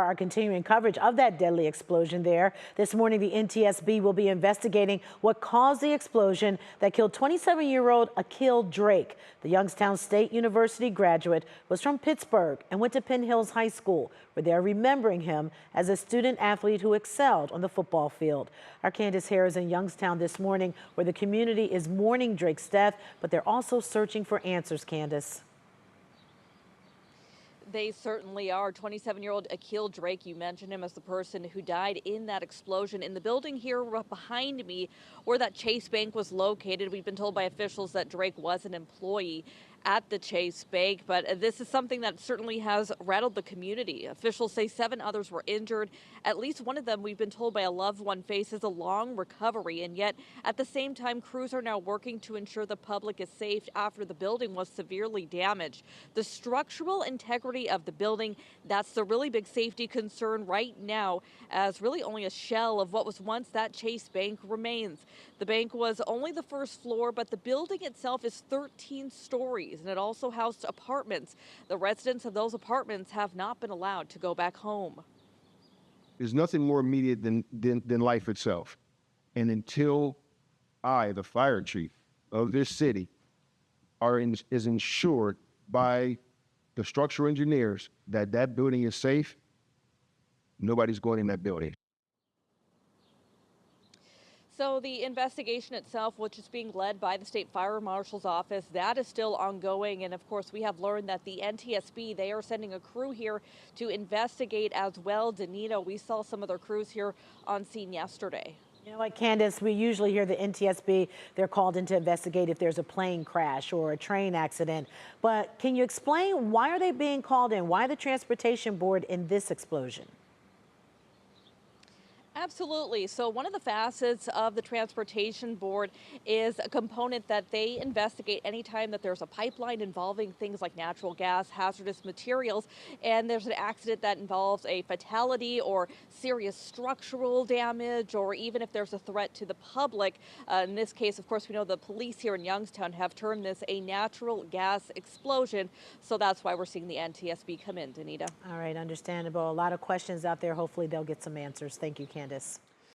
Our continuing coverage of that deadly explosion there. This morning, the NTSB will be investigating what caused the explosion that killed 27-year-old Akil Drake. The Youngstown State University graduate was from Pittsburgh and went to Penn Hills High School, where they're remembering him as a student athlete who excelled on the football field. Our Candace Hare is in Youngstown this morning, where the community is mourning Drake's death, but they're also searching for answers, Candace. They certainly are. 27-year-old Akil Drake, you mentioned him as the person who died in that explosion. In the building here behind me, where that Chase Bank was located, we've been told by officials that Drake was an employee at the Chase Bank, but this is something that certainly has rattled the community. Officials say 7 others were injured. At least one of them, we've been told by a loved one, faces a long recovery, and yet at the same time, crews are now working to ensure the public is safe after the building was severely damaged. The structural integrity of the building, that's the really big safety concern right now, as really only a shell of what was once that Chase Bank remains. The bank was only the first floor, but the building itself is 13 stories, and it also housed apartments. The residents of those apartments have not been allowed to go back home. There's nothing more immediate than life itself. And until I, the fire chief of this city, is ensured by the structural engineers that that building is safe, nobody's going in that building. So the investigation itself, which is being led by the state fire marshal's office, that is still ongoing. And of course, we have learned that the NTSB, they are sending a crew here to investigate as well. Danita, we saw some of their crews here on scene yesterday. You know what, Candace, we usually hear the NTSB, they're called in to investigate if there's a plane crash or a train accident. But can you explain, why are they being called in? Why the transportation board in this explosion? Absolutely. So one of the facets of the transportation board is a component that they investigate anytime that there's a pipeline involving things like natural gas, hazardous materials, and there's an accident that involves a fatality or serious structural damage, or even if there's a threat to the public. In this case, of course, we know the police here in Youngstown have termed this a natural gas explosion. So that's why we're seeing the NTSB come in, Danita. All right, understandable. A lot of questions out there. Hopefully they'll get some answers. Thank you, Candace.